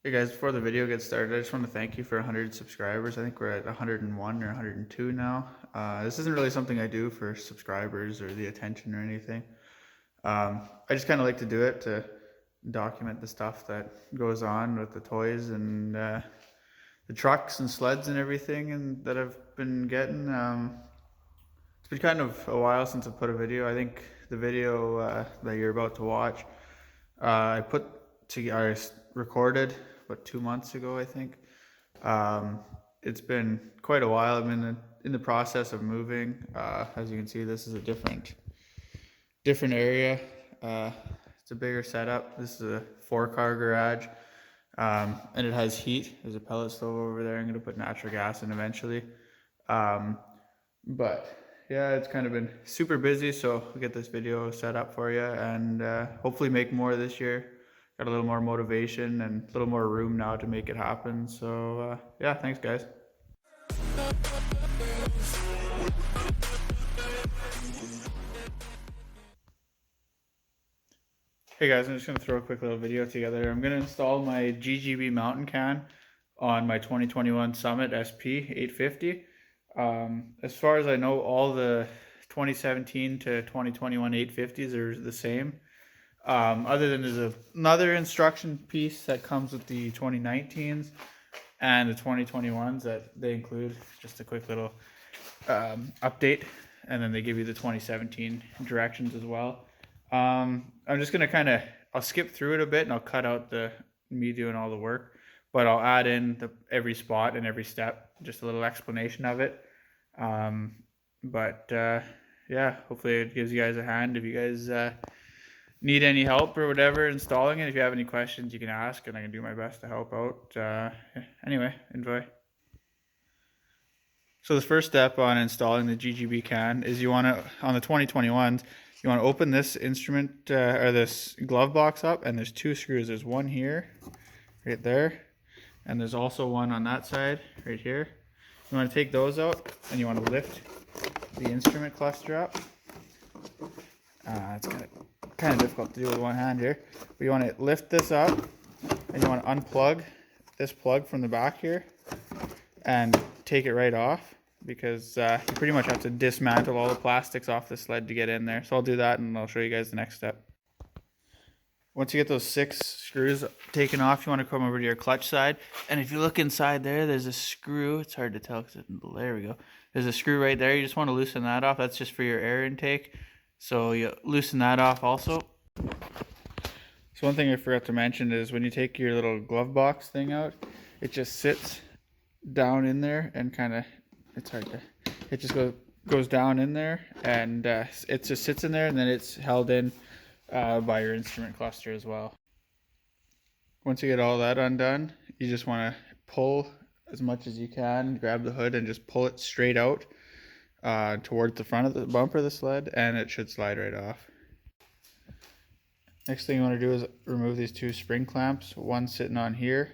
Hey guys, before the video gets started, I just want to thank you for 100 subscribers. I think we're at 101 or 102 now. This isn't really something I do for subscribers or the attention or anything. I just kind of like to do it to document the stuff that goes on with the toys and the trucks and sleds and everything and that I've been getting. It's been kind of a while since I put a video. I think the video that you're about to watch, I recorded about 2 months ago, I think. It's been quite a while. I'm in the process of moving. As you can see, this is a different area. It's a bigger setup. This is a 4-car garage, and it has heat. There's a pellet stove over there. I'm going to put natural gas in eventually. But yeah, it's kind of been super busy, so we'll get this video set up for you and hopefully make more this year. Got a little more motivation and a little more room now to make it happen. So yeah, thanks guys. Hey guys, I'm just going to throw a quick little video together. I'm going to install my GGB mountain can on my 2021 Summit SP 850. As far as I know, all the 2017 to 2021 850s are the same. Other than there's another instruction piece that comes with the 2019s and the 2021s that they include, just a quick little update, and then they give you the 2017 directions as well. I'm just gonna I'll skip through it a bit and I'll cut out me doing all the work, but I'll add in every spot and every step, just a little explanation of it. Yeah, hopefully it gives you guys a hand if you guys need any help or whatever installing it. If you have any questions, you can ask and I can do my best to help out. Anyway, enjoy. So the first step on installing the GGB can is you want to, on the 2021s, you want to open this instrument or this glove box up, and there's 2 screws. There's one here, right there, and there's also one on that side, right here. You want to take those out, and you want to lift the instrument cluster up. It's kind of difficult to do with one hand here, but you want to lift this up, and you want to unplug this plug from the back here and take it right off, because you pretty much have to dismantle all the plastics off the sled to get in there. So I'll do that and I'll show you guys the next step. Once you get those 6 screws taken off, you want to come over to your clutch side, and if you look inside there's a screw. It's hard to tell because there we go. There's a screw right there. You just want to loosen that off. That's just for your air intake. So you loosen that off also. So one thing I forgot to mention is when you take your little glove box thing out, it just sits down in there and it just goes down in there, and it just sits in there, and then it's held in by your instrument cluster as well. Once you get all that undone, you just want to pull as much as you can, grab the hood and just pull it straight out towards the front of the bumper of the sled, and it should slide right off. Next thing you want to do is remove these 2 spring clamps, one sitting on here.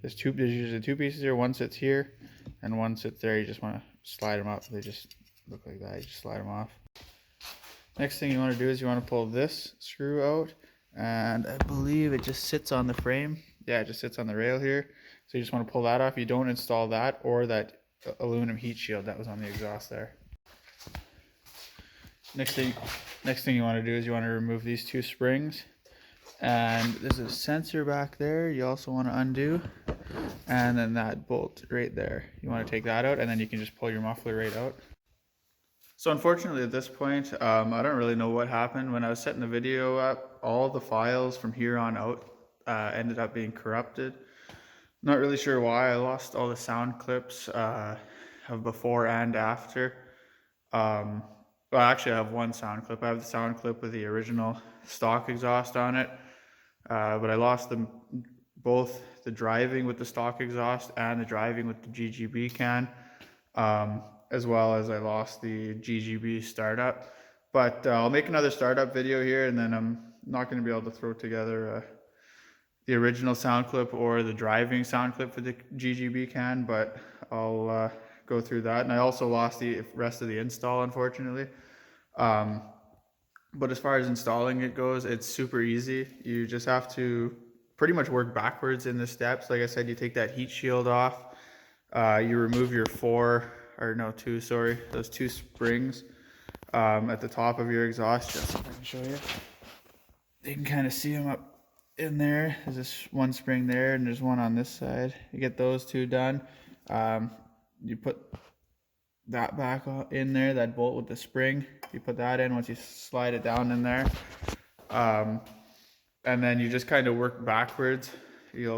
There's usually 2 pieces here. One sits here and one sits there. You just want to slide them up. They just look like that. You just slide them off. Next thing you want to do is you want to pull this screw out, and I believe it just sits on the frame. Yeah, it just sits on the rail here. So you just want to pull that off. You don't install that or that aluminum heat shield that was on the exhaust there. Next thing you want to do is you want to remove these 2 springs. And there's a sensor back there you also want to undo, and then that bolt right there, you want to take that out, and then you can just pull your muffler right out. So unfortunately at this point, I don't really know what happened. When I was setting the video up, all the files from here on out ended up being corrupted. Not really sure why. I lost all the sound clips of before and after. Well, actually I have one sound clip. I have the sound clip with the original stock exhaust on it. But I lost both the driving with the stock exhaust and the driving with the GGB can, as well as I lost the GGB startup. But I'll make another startup video here, and then I'm not going to be able to throw together the original sound clip or the driving sound clip for the GGB can, but I'll go through that. And I also lost the rest of the install, unfortunately. But as far as installing it goes, it's super easy. You just have to pretty much work backwards in the steps. Like I said, you take that heat shield off, you remove your those two springs at the top of your exhaust. Just so I can show you. You can kind of see them up in there. There's this one spring there, and there's one on this side. You get those two done. You put that back in there, that bolt with the spring. You put that in once you slide it down in there. And then you just kind of work backwards. You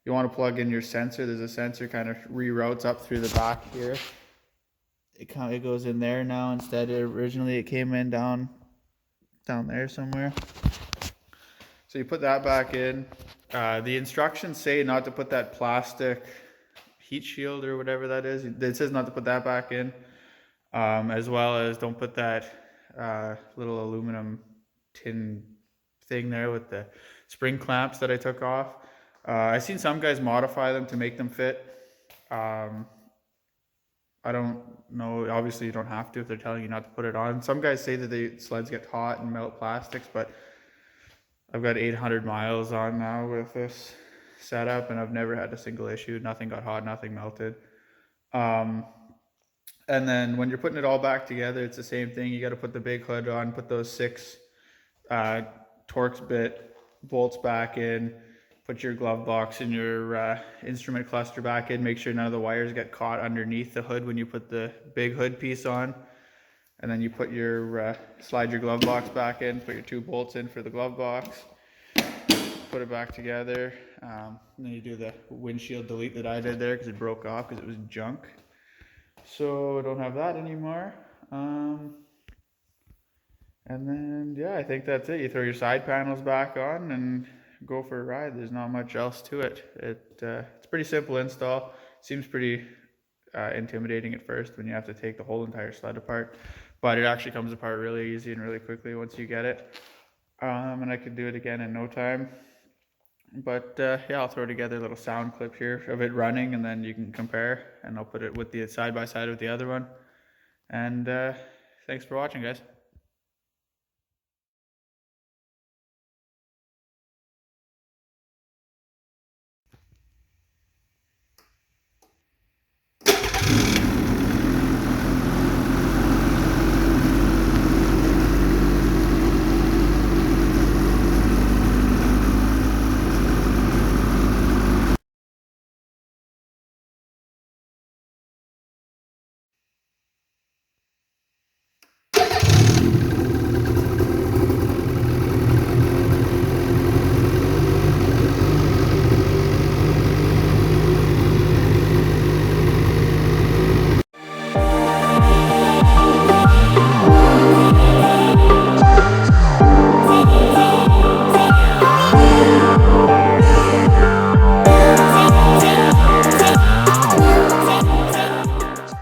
want to plug in your sensor. There's a sensor kind of reroutes up through the back here. It goes in there now instead. Originally it came in down there somewhere. So you put that back in. The instructions say not to put that plastic heat shield or whatever that is. It says not to put that back in, as well as don't put that little aluminum tin thing there with the spring clamps that I took off. I've seen some guys modify them to make them fit. I don't know. Obviously, you don't have to if they're telling you not to put it on. Some guys say that the sleds get hot and melt plastics, but I've got 800 miles on now with this setup, and I've never had a single issue. Nothing got hot, nothing melted. And then when you're putting it all back together, it's the same thing. You got to put the big hood on, put those 6 Torx bit bolts back in, put your glove box and your instrument cluster back in, make sure none of the wires get caught underneath the hood when you put the big hood piece on. And then you put your, slide your glove box back in, put your 2 bolts in for the glove box, put it back together. And then you do the windshield delete that I did there because it broke off because it was junk. So I don't have that anymore. And then, yeah, I think that's it. You throw your side panels back on and go for a ride. There's not much else to it. It's pretty simple install. Seems pretty intimidating at first when you have to take the whole entire sled apart, but it actually comes apart really easy and really quickly once you get it. And I could do it again in no time. But yeah, I'll throw together a little sound clip here of it running, and then you can compare, and I'll put it with the side by side with the other one. And thanks for watching, guys.